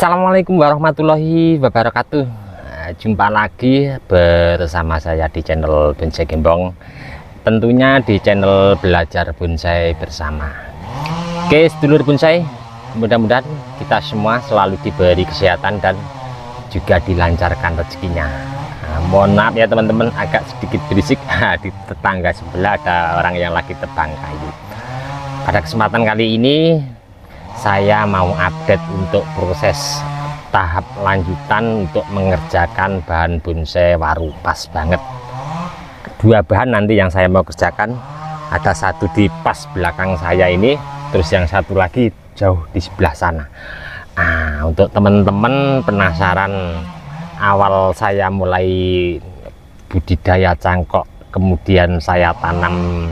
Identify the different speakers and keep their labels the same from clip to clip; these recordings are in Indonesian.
Speaker 1: Assalamualaikum warahmatullahi wabarakatuh. Jumpa lagi bersama saya di channel Bonsai Gembong, tentunya di channel Belajar Bonsai Bersama. Oke sedulur bonsai, mudah-mudahan kita semua selalu diberi kesehatan dan juga dilancarkan rezekinya. Mohon maaf ya teman-teman, agak sedikit berisik. Di tetangga sebelah ada orang yang lagi tebang kayu. Pada kesempatan kali ini saya mau update untuk proses tahap lanjutan untuk mengerjakan bahan bonsai waru. Pas banget dua bahan nanti yang saya mau kerjakan, ada satu di pas belakang saya ini, terus yang satu lagi jauh di sebelah sana. Untuk teman-teman penasaran awal saya mulai budidaya cangkok kemudian saya tanam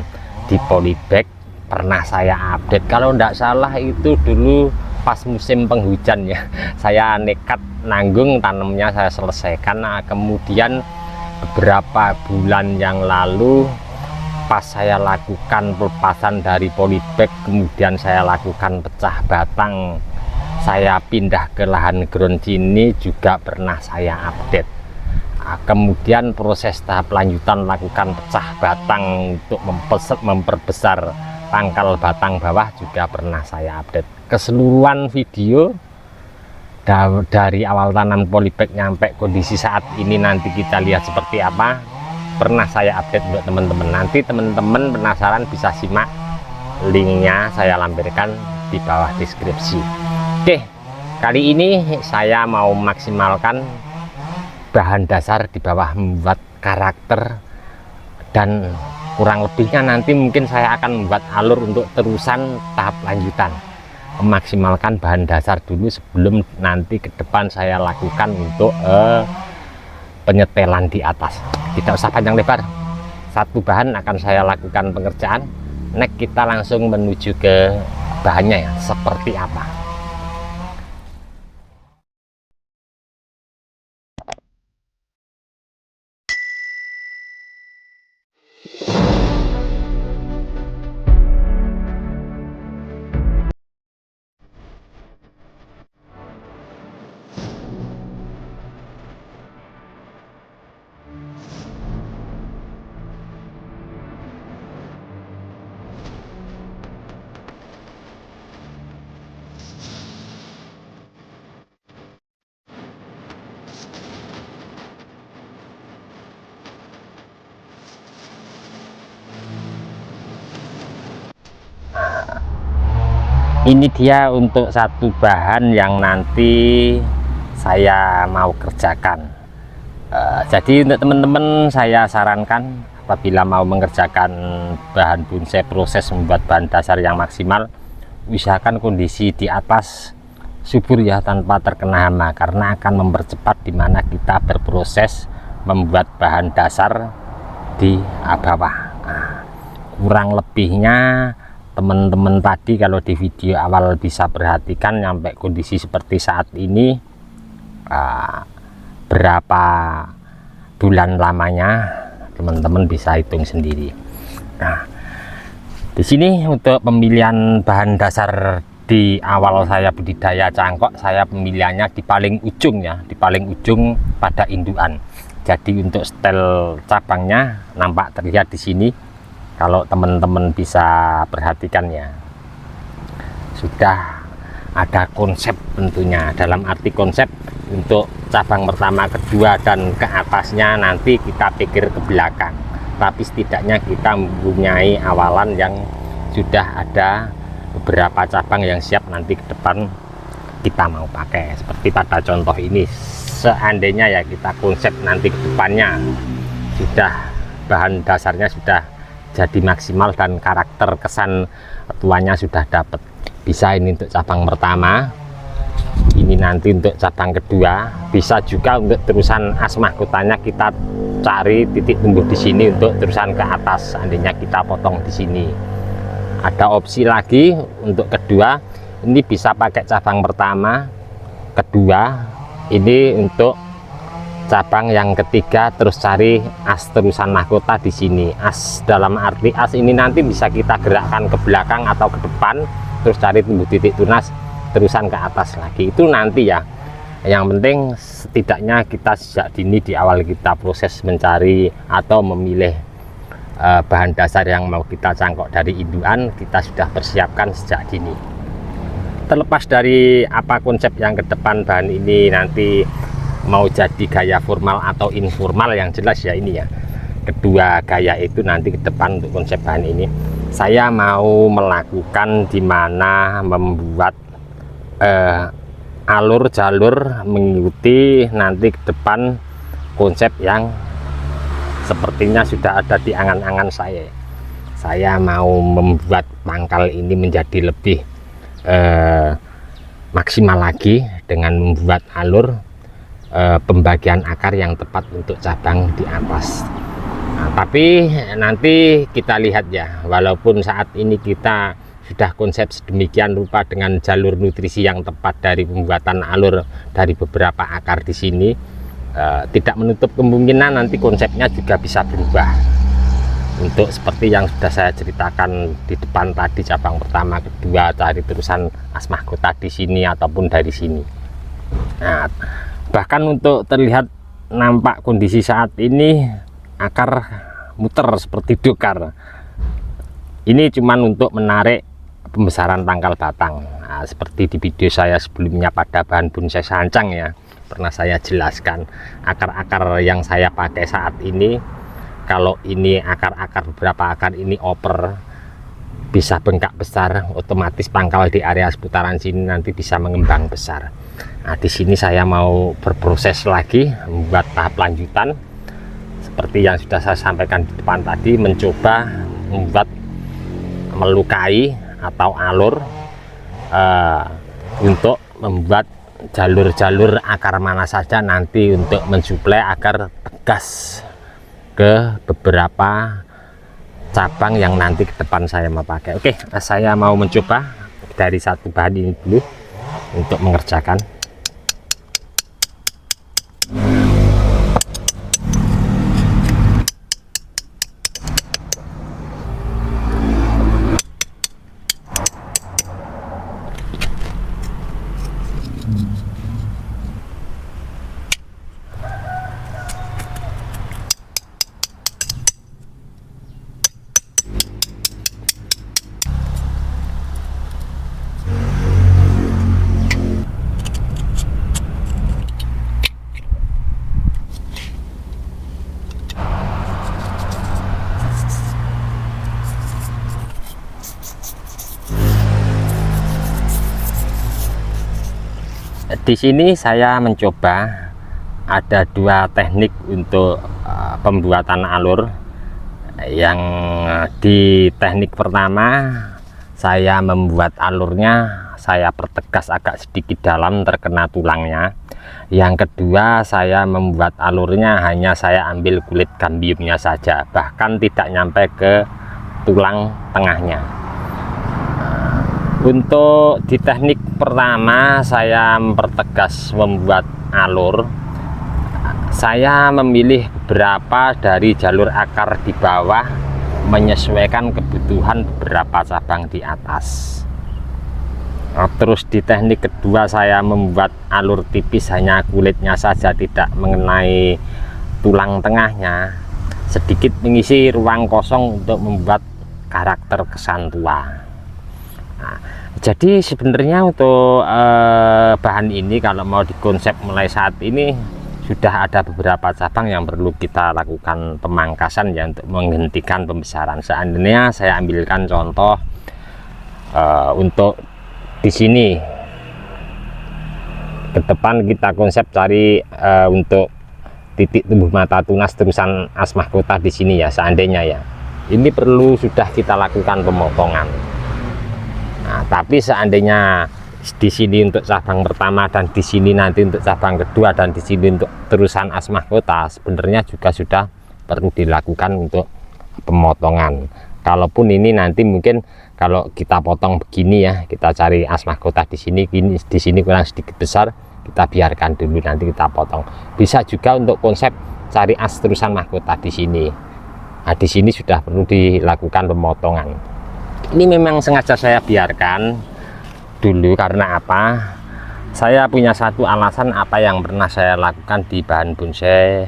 Speaker 1: di polybag, pernah saya update kalau tidak salah itu dulu pas musim penghujan ya. Saya nekat nanggung tanamnya, saya selesaikan. Kemudian beberapa bulan yang lalu pas saya lakukan pelepasan dari polybag, kemudian saya lakukan pecah batang, saya pindah ke lahan ground sini juga pernah saya update. Kemudian proses tahap lanjutan lakukan pecah batang untuk memperbesar pangkal batang bawah juga pernah saya update. Keseluruhan video dari awal tanam polybag nyampe kondisi saat ini nanti kita lihat seperti apa, pernah saya update untuk teman-teman. Nanti teman-teman penasaran bisa simak, linknya saya lampirkan di bawah deskripsi. Oke, kali ini saya mau maksimalkan bahan dasar di bawah membuat karakter, dan kurang lebihnya nanti mungkin saya akan membuat alur untuk terusan tahap lanjutan. Memaksimalkan bahan dasar dulu sebelum nanti ke depan saya lakukan untuk penyetelan di atas. Tidak usah panjang lebar, satu bahan akan saya lakukan pengerjaan. Next kita langsung menuju ke bahannya ya, seperti apa. Ini dia untuk satu bahan yang nanti saya mau kerjakan. Jadi untuk teman-teman saya sarankan apabila mau mengerjakan bahan bonsai, proses membuat bahan dasar yang maksimal, usahakan kondisi di atas subur ya, tanpa terkena hama, karena akan mempercepat dimana kita berproses membuat bahan dasar di bawah. Kurang lebihnya teman-teman tadi kalau di video awal bisa perhatikan sampai kondisi seperti saat ini, berapa bulan lamanya teman-teman bisa hitung sendiri. Nah, di sini untuk pemilihan bahan dasar di awal saya budidaya cangkok, saya pemilihannya di paling ujung ya, di paling ujung pada indukan. Jadi untuk setel cabangnya nampak terlihat di sini. Kalau teman-teman bisa perhatikan ya, sudah ada konsep tentunya. Dalam arti konsep untuk cabang pertama, kedua, dan ke atasnya nanti kita pikir ke belakang. Tapi setidaknya kita mempunyai awalan yang sudah ada beberapa cabang yang siap nanti ke depan kita mau pakai. Seperti pada contoh ini, seandainya ya kita konsep nanti ke depannya sudah bahan dasarnya sudah jadi maksimal dan karakter kesan tuanya sudah dapat, bisa ini untuk cabang pertama, ini nanti untuk cabang kedua, bisa juga untuk terusan as mahkotanya kita cari titik tumbuh di sini untuk terusan ke atas, seandainya kita potong di sini. Ada opsi lagi untuk kedua, ini bisa pakai cabang pertama, kedua, ini untuk cabang yang ketiga, terus cari as terusan mahkota di sini. As dalam arti as ini nanti bisa kita gerakkan ke belakang atau ke depan, terus cari tumbuh titik tunas terusan ke atas lagi. Itu nanti ya Yang penting setidaknya kita sejak dini di awal kita proses mencari atau memilih bahan dasar yang mau kita cangkok dari indukan, kita sudah persiapkan sejak dini. Terlepas dari apa konsep yang ke depan bahan ini nanti mau jadi gaya formal atau informal, yang jelas ya ini ya, kedua gaya itu nanti ke depan untuk konsep bahan ini saya mau melakukan dimana membuat alur jalur mengikuti nanti ke depan konsep yang sepertinya sudah ada di angan-angan saya mau membuat pangkal ini menjadi lebih maksimal lagi dengan membuat alur pembagian akar yang tepat untuk cabang di atas. Nah, tapi nanti kita lihat ya, walaupun saat ini kita sudah konsep sedemikian rupa dengan jalur nutrisi yang tepat dari pembuatan alur dari beberapa akar di sini, tidak menutup kemungkinan nanti konsepnya juga bisa berubah untuk seperti yang sudah saya ceritakan di depan tadi, cabang pertama, kedua, cari terusan as mahkota di sini ataupun dari sini. Nah, bahkan untuk terlihat nampak kondisi saat ini akar muter seperti dokar. Ini cuman untuk menarik pembesaran pangkal batang. Nah, seperti di video saya sebelumnya pada bahan bonsai sancang ya, pernah saya jelaskan akar-akar yang saya pakai saat ini. Kalau ini akar-akar, beberapa akar ini oper, bisa bengkak besar, otomatis pangkal di area seputaran sini nanti bisa mengembang besar. Nah, di sini saya mau berproses lagi, membuat tahap lanjutan seperti yang sudah saya sampaikan di depan tadi, mencoba membuat melukai atau alur untuk membuat jalur-jalur akar mana saja nanti untuk mensuplai agar tegas ke beberapa cabang yang nanti ke depan saya mau pakai. Oke, saya mau mencoba dari satu bahan ini dulu untuk mengerjakan. Di sini saya mencoba ada dua teknik untuk pembuatan alur. Yang di teknik pertama saya membuat alurnya saya pertegas agak sedikit dalam terkena tulangnya. Yang kedua saya membuat alurnya hanya saya ambil kulit gambiumnya saja, bahkan tidak nyampe ke tulang tengahnya. Untuk di teknik pertama saya mempertegas membuat alur, saya memilih beberapa dari jalur akar di bawah menyesuaikan kebutuhan beberapa cabang di atas. Terus di teknik kedua saya membuat alur tipis, hanya kulitnya saja, tidak mengenai tulang tengahnya, sedikit mengisi ruang kosong untuk membuat karakter kesan tua. Nah, jadi sebenarnya untuk bahan ini kalau mau dikonsep mulai saat ini sudah ada beberapa cabang yang perlu kita lakukan pemangkasan ya untuk menghentikan pembesaran. Seandainya saya ambilkan contoh untuk di sini ke depan kita konsep cari untuk titik tumbuh mata tunas terusan as mahkota di sini ya, seandainya ya ini perlu sudah kita lakukan pemotongan. Nah, tapi seandainya di sini untuk cabang pertama dan di sini nanti untuk cabang kedua dan di sini untuk terusan as mahkota, sebenarnya juga sudah perlu dilakukan untuk pemotongan. Kalaupun ini nanti mungkin kalau kita potong begini ya, kita cari as mahkota di sini kurang sedikit besar, kita biarkan dulu, nanti kita potong. Bisa juga untuk konsep cari as terusan mahkota di sini. Nah, di sini sudah perlu dilakukan pemotongan. Ini memang sengaja saya biarkan dulu karena apa? Saya punya satu alasan apa yang pernah saya lakukan di bahan bonsai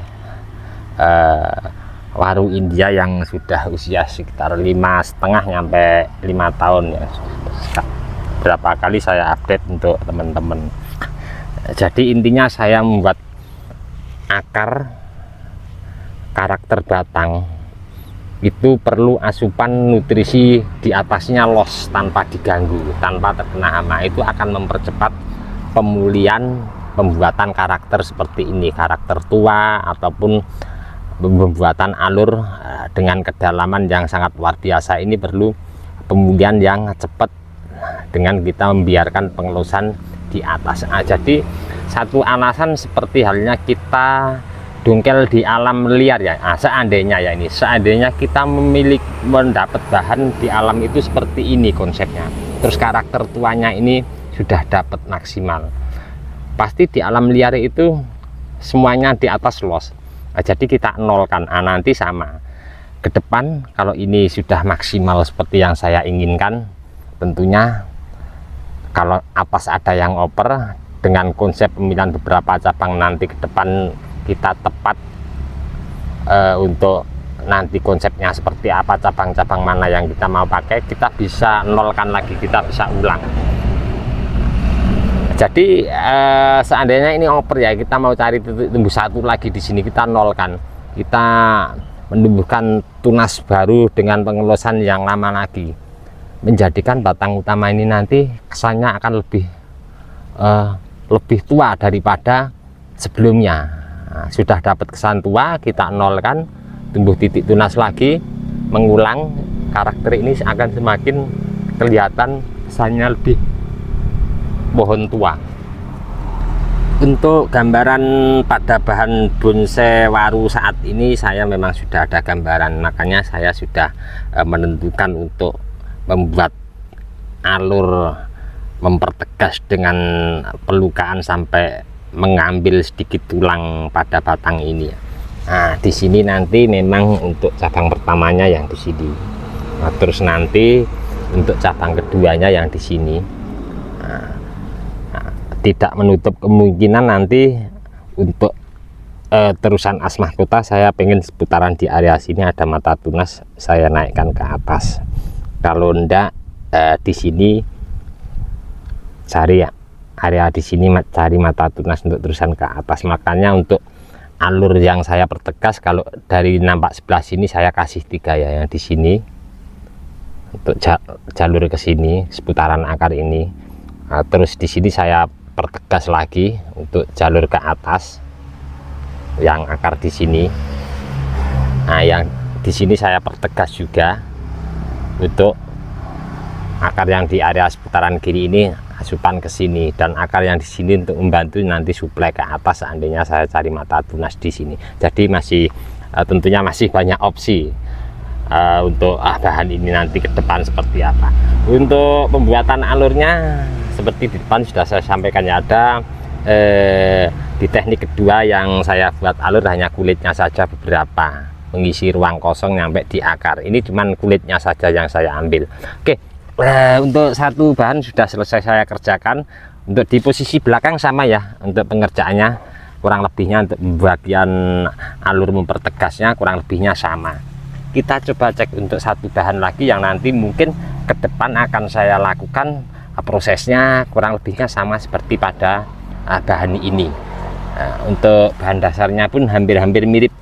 Speaker 1: waru India yang sudah usia sekitar 5,5 sampai 5 tahun ya. Berapa kali saya update untuk teman-teman. Jadi intinya saya membuat akar, karakter batang itu perlu asupan nutrisi di atasnya los tanpa diganggu, tanpa terkena hama. Itu akan mempercepat pemulihan pembuatan karakter seperti ini, karakter tua ataupun pembuatan alur dengan kedalaman yang sangat luar biasa. Ini perlu pemulihan yang cepat dengan kita membiarkan pengelusan di atas. Jadi satu alasan seperti halnya kita dongkel di alam liar ya. Seandainya ya ini, seandainya kita mendapat bahan di alam itu seperti ini konsepnya, terus karakter tuanya ini sudah dapat maksimal, pasti di alam liar itu semuanya di atas los. Jadi kita nolkan. Nanti sama ke depan kalau ini sudah maksimal seperti yang saya inginkan, tentunya kalau atas ada yang oper dengan konsep pemilihan beberapa cabang nanti ke depan kita tepat untuk nanti konsepnya seperti apa, cabang-cabang mana yang kita mau pakai, kita bisa nolkan lagi, kita bisa ulang. Jadi seandainya ini oper ya, kita mau cari titik tumbuh satu lagi di sini, kita nolkan, kita menumbuhkan tunas baru dengan pengelusan yang lama lagi, menjadikan batang utama ini nanti kesannya akan lebih tua daripada sebelumnya. Sudah dapat kesan tua, kita nolkan, tumbuh titik tunas lagi, mengulang, karakter ini akan semakin kelihatan kesannya lebih pohon tua. Untuk gambaran pada bahan bonsai waru saat ini saya memang sudah ada gambaran, makanya saya sudah menentukan untuk membuat alur, mempertegas dengan pelukaan sampai mengambil sedikit tulang pada batang ini. Nah, di sini nanti memang untuk cabang pertamanya yang di sini. Nah, terus nanti untuk cabang keduanya yang di sini. Tidak menutup kemungkinan nanti untuk terusan as mahkota saya pengen seputaran di area sini ada mata tunas, saya naikkan ke atas. Kalau ndak di sini cari ya area di sini cari mata tunas untuk terusan ke atas. Makanya untuk alur yang saya pertegas, kalau dari nampak sebelah sini saya kasih 3 ya, yang di sini untuk jalur ke sini seputaran akar ini. Nah, terus di sini saya pertegas lagi untuk jalur ke atas yang akar di sini. Nah, yang di sini saya pertegas juga untuk akar yang di area seputaran kiri ini, asupan ke sini, dan akar yang di sini untuk membantu nanti suplai ke atas seandainya saya cari mata tunas di sini. Jadi masih tentunya masih banyak opsi untuk bahan ini nanti ke depan seperti apa. Untuk pembuatan alurnya seperti di depan sudah saya sampaikan ya, ada di teknik kedua yang saya buat alur hanya kulitnya saja beberapa, mengisi ruang kosong sampai di akar. Ini cuman kulitnya saja yang saya ambil. Oke, untuk satu bahan sudah selesai saya kerjakan. Untuk di posisi belakang sama ya, untuk pengerjaannya kurang lebihnya, untuk bagian alur mempertegasnya kurang lebihnya sama. Kita coba cek untuk satu bahan lagi yang nanti mungkin ke depan akan saya lakukan prosesnya kurang lebihnya sama seperti pada bahan ini. Untuk bahan dasarnya pun hampir-hampir mirip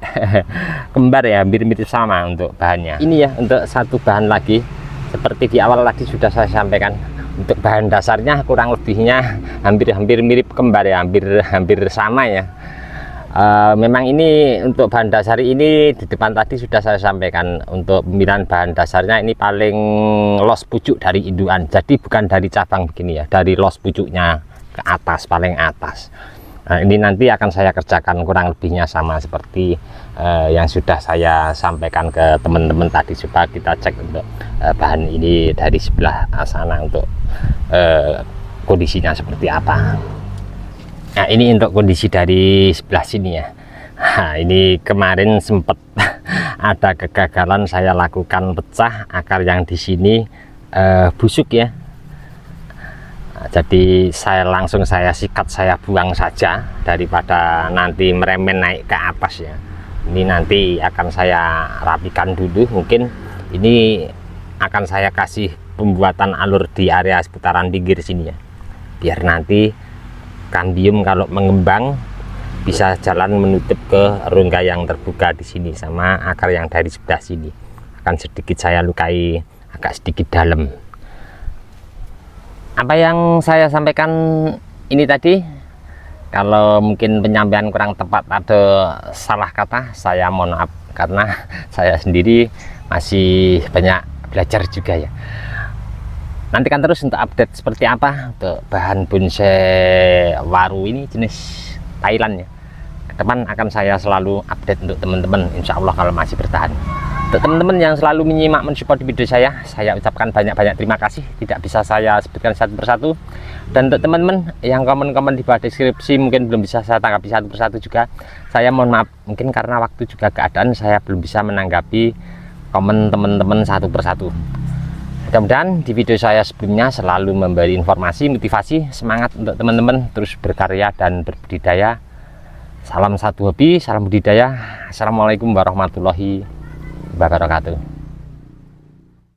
Speaker 1: kembar ya, hampir mirip sama untuk bahannya. Ini ya untuk satu bahan lagi, seperti di awal tadi sudah saya sampaikan, untuk bahan dasarnya kurang lebihnya hampir-hampir mirip kembar ya, hampir sama ya. Memang ini untuk bahan dasar ini di depan tadi sudah saya sampaikan, untuk pemilihan bahan dasarnya ini paling los pucuk dari indukan, jadi bukan dari cabang begini ya, dari los pucuknya ke atas, paling atas. Nah, ini nanti akan saya kerjakan kurang lebihnya sama seperti yang sudah saya sampaikan ke teman-teman tadi. Coba kita cek untuk bahan ini dari sebelah sana untuk kondisinya seperti apa. Nah, ini untuk kondisi dari sebelah sini ya. Nah, ini kemarin sempat ada kegagalan, saya lakukan pecah akar yang di sini busuk ya. Jadi saya sikat, saya buang saja daripada nanti meremen naik ke atas ya. Ini nanti akan saya rapikan dulu, mungkin ini akan saya kasih pembuatan alur di area seputaran pinggir sini ya, biar nanti kambium kalau mengembang bisa jalan menutup ke rongga yang terbuka di sini sama akar yang dari sebelah sini. Akan sedikit saya lukai agak sedikit dalam. Apa yang saya sampaikan ini tadi, kalau mungkin penyampaian kurang tepat atau salah kata, saya mohon maaf, karena saya sendiri masih banyak belajar juga ya. Nantikan terus untuk update seperti apa untuk bahan bonsai waru ini jenis Thailand ya. Ke depan akan saya selalu update untuk teman-teman, insya Allah kalau masih bertahan. Untuk teman-teman yang selalu menyimak mensupport di video saya ucapkan banyak-banyak terima kasih, tidak bisa saya sebutkan satu persatu. Dan untuk teman-teman yang komen-komen di bawah deskripsi mungkin belum bisa saya tanggapi satu persatu juga, saya mohon maaf, mungkin karena waktu juga keadaan saya belum bisa menanggapi komen teman-teman satu persatu. Mudah-mudahan di video saya sebelumnya selalu memberi informasi, motivasi, semangat untuk teman-teman terus berkarya dan berbudidaya. Salam satu hobi, salam budidaya. Assalamualaikum warahmatullahi wabarakatuh.